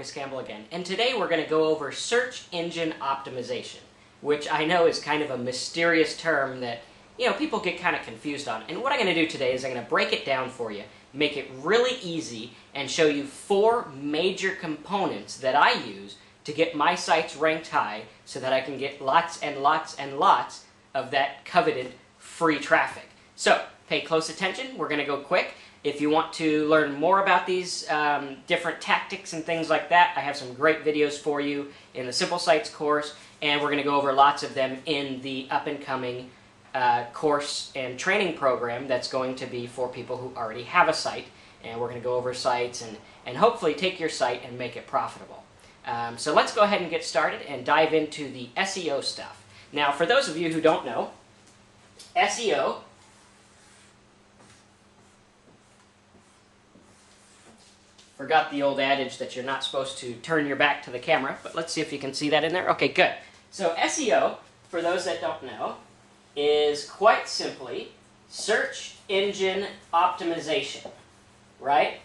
Marcus Campbell again, and today we're going to go over search engine optimization, which I know is kind of a mysterious term that, people get kind of confused on. And what I'm going to do today is I'm going to break it down for you, make it really easy, and show you 4 major components that I use to get my sites ranked high so that I can get lots and lots and lots of that coveted free traffic. So, pay close attention. We're going to go quick. If you want to learn more about these different tactics and things like that, I have some great videos for you in the Simple Sites course, and we're going to go over lots of them in the up-and-coming course and training program that's going to be for people who already have a site, and we're going to go over sites and hopefully take your site and make it profitable. So let's go ahead and get started and dive into the SEO stuff. Now, for those of you who don't know, SEO forgot the old adage that you're not supposed to turn your back to the camera, but let's see if you can see that in there. Okay, good. So SEO, for those that don't know, is quite simply search engine optimization, right?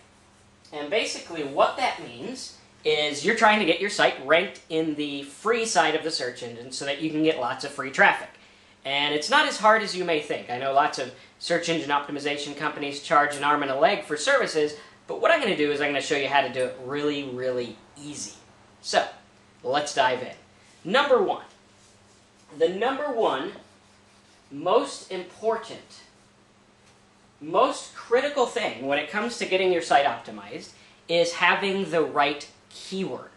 And basically what that means is you're trying to get your site ranked in the free side of the search engine so that you can get lots of free traffic. And it's not as hard as you may think. I know lots of search engine optimization companies charge an arm and a leg for services, but what I'm going to do is I'm going to show you how to do it really, really easy. So, let's dive in. Number 1. The number 1 most important, most critical thing when it comes to getting your site optimized is having the right keyword.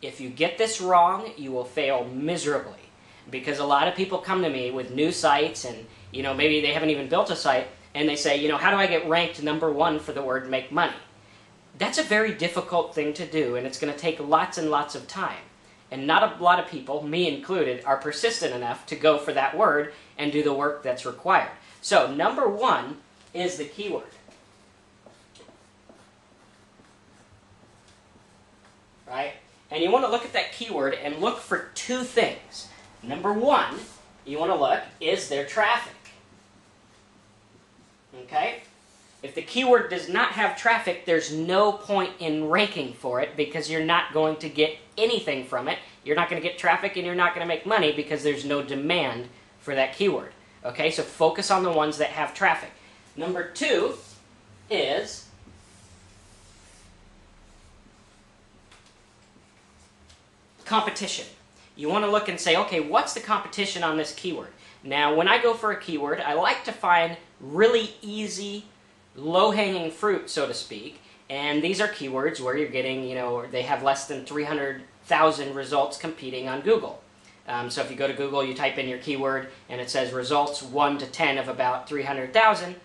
If you get this wrong, you will fail miserably. Because a lot of people come to me with new sites and, maybe they haven't even built a site, and they say, how do I get ranked number 1 for the word make money? That's a very difficult thing to do, and it's going to take lots and lots of time. And not a lot of people, me included, are persistent enough to go for that word and do the work that's required. So, number 1 is the keyword. Right? And you want to look at that keyword and look for 2 things. Number 1, you want to look, is there traffic? Okay? If the keyword does not have traffic, there's no point in ranking for it because you're not going to get anything from it. You're not going to get traffic and you're not going to make money because there's no demand for that keyword. Okay, so focus on the ones that have traffic. Number 2 is competition. You want to look and say, okay, what's the competition on this keyword? Now, when I go for a keyword, I like to find really easy, low-hanging fruit, so to speak, and these are keywords where you're getting, they have less than 300,000 results competing on Google. So if you go to Google, you type in your keyword, and it says results 1 to 10 of about 300,000. If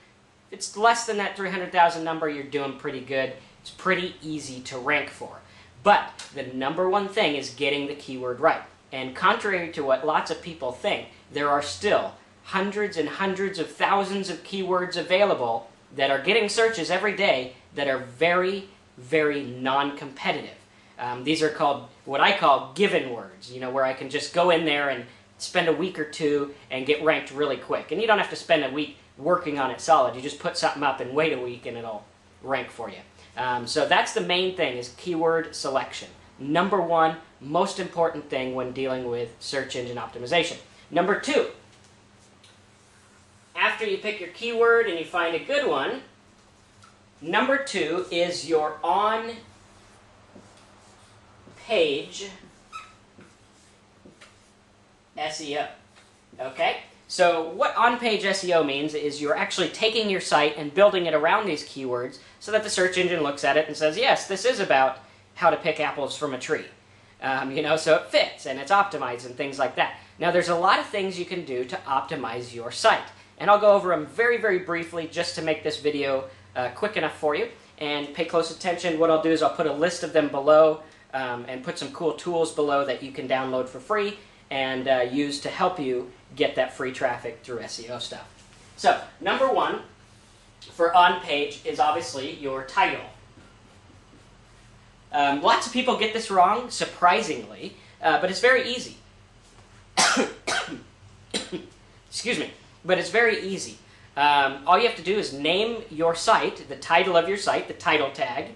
it's less than that 300,000 number, you're doing pretty good. It's pretty easy to rank for. But the number 1 thing is getting the keyword right. And contrary to what lots of people think, there are still hundreds and hundreds of thousands of keywords available that are getting searches every day that are very, very non-competitive. These are called, what I call given words, where I can just go in there and spend a week or 2 and get ranked really quick. And you don't have to spend a week working on it solid. You just put something up and wait a week and it'll rank for you. So that's the main thing, is keyword selection. Number 1, most important thing when dealing with search engine optimization. Number 2, after you pick your keyword and you find a good one, number 2 is your on-page SEO. Okay? So what on-page SEO means is you're actually taking your site and building it around these keywords so that the search engine looks at it and says, yes, this is about how to pick apples from a tree. So it fits and it's optimized and things like that. Now there's a lot of things you can do to optimize your site. And I'll go over them very, very briefly just to make this video quick enough for you. And pay close attention. What I'll do is I'll put a list of them below and put some cool tools below that you can download for free and use to help you get that free traffic through SEO stuff. So, number 1 for on-page is obviously your title. Lots of people get this wrong, surprisingly, but it's very easy. Excuse me. But it's very easy. All you have to do is name your site, the title of your site, the title tag,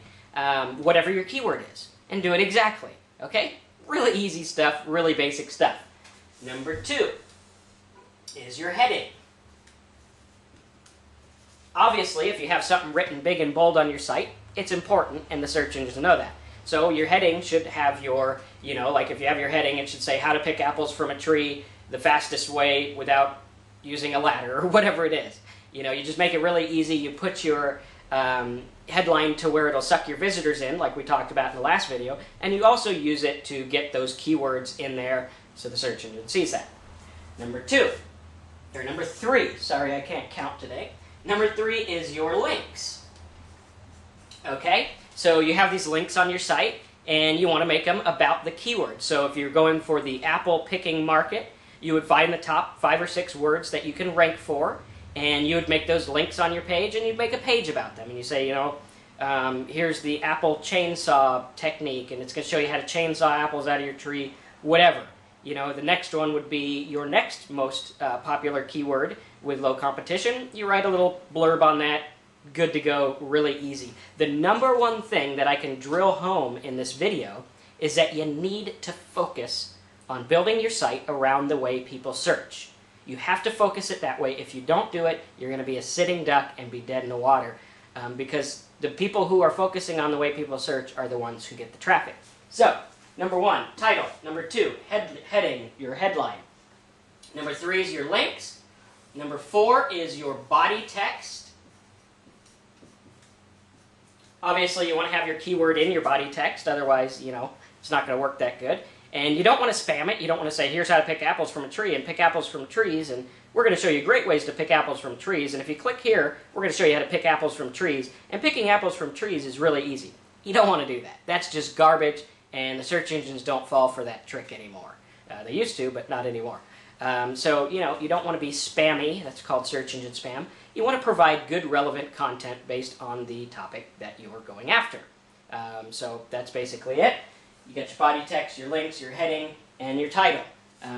whatever your keyword is. and do it exactly. Okay? Really easy stuff, really basic stuff. Number 2 is your heading. Obviously, if you have something written big and bold on your site, it's important, and the search engines know that. So your heading should have your, like if you have your heading, it should say how to pick apples from a tree the fastest way without using a ladder, or whatever it is. You just make it really easy. You put your headline to where it'll suck your visitors in, like we talked about in the last video, and you also use it to get those keywords in there so the search engine sees that. Number 3, sorry I can't count today. Number 3 is your links. Okay, so you have these links on your site, and you want to make them about the keyword. So if you're going for the apple picking market, you would find the top 5 or 6 words that you can rank for, and you would make those links on your page, and you'd make a page about them. And you say, here's the apple chainsaw technique, and it's going to show you how to chainsaw apples out of your tree, whatever. The next one would be your next most popular keyword with low competition. You write a little blurb on that. Good to go, really easy. The number one thing that I can drill home in this video is that you need to focus on building your site around the way people search. You have to focus it that way. If you don't do it, you're going to be a sitting duck and be dead in the water, because the people who are focusing on the way people search are the ones who get the traffic. So, number 1, title. Number 2, heading, your headline. Number 3 is your links. Number 4 is your body text. Obviously, you want to have your keyword in your body text, otherwise, it's not going to work that good. And you don't want to spam it. You don't want to say, here's how to pick apples from a tree, and pick apples from trees, and we're going to show you great ways to pick apples from trees, and if you click here, we're going to show you how to pick apples from trees, and picking apples from trees is really easy. You don't want to do that. That's just garbage, and the search engines don't fall for that trick anymore. They used to, but not anymore. So, you don't want to be spammy. That's called search engine spam. You want to provide good, relevant content based on the topic that you are going after. So that's basically it. You got your body text, your links, your heading, and your title.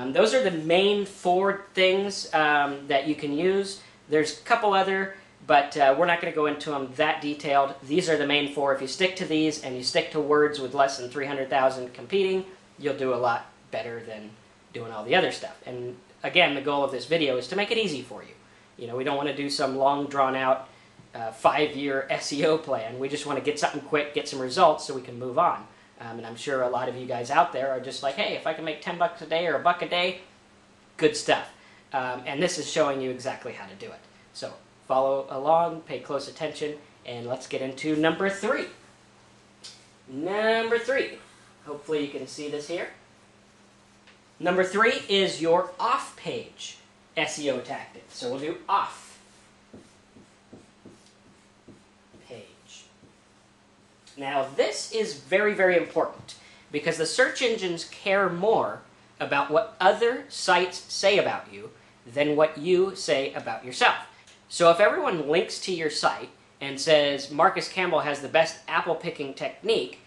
Those are the main 4 things that you can use. There's a couple other, but we're not going to go into them that detailed. These are the main 4. If you stick to these and you stick to words with less than 300,000 competing, you'll do a lot better than doing all the other stuff. And again, the goal of this video is to make it easy for you. We don't want to do some long, drawn-out 5-year SEO plan. We just want to get something quick, get some results so we can move on. And I'm sure a lot of you guys out there are just like, hey, if I can make 10 bucks a day or $1 a day, good stuff. And this is showing you exactly how to do it. So follow along, pay close attention, and let's get into number 3. Number 3. Hopefully you can see this here. Number 3 is your off-page SEO tactics. So we'll do off page. Now this is very, very important because the search engines care more about what other sites say about you than what you say about yourself. So if everyone links to your site and says Marcus Campbell has the best apple picking technique,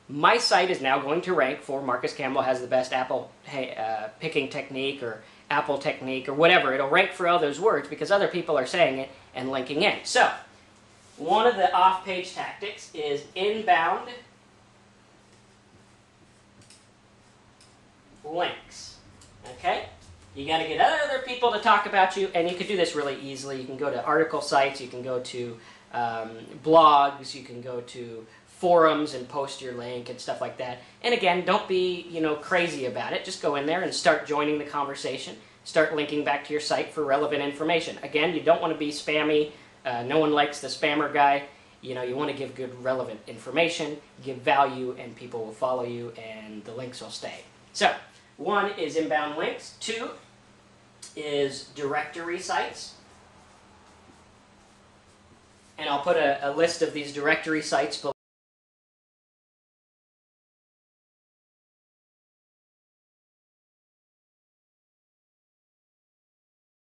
my site is now going to rank for Marcus Campbell has the best apple picking technique or apple technique or whatever. It'll rank for all those words because other people are saying it and linking in. So, one of the off-page tactics is inbound links. Okay? You got to get other people to talk about you, and you can do this really easily. You can go to article sites, you can go to blogs, you can go to forums and post your link and stuff like that. And again, don't be, crazy about it. Just go in there and start joining the conversation. Start linking back to your site for relevant information. Again, you don't want to be spammy. No one likes the spammer guy. You want to give good, relevant information, give value, and people will follow you, and the links will stay. So, 1 is inbound links. 2 is directory sites. And I'll put a list of these directory sites below.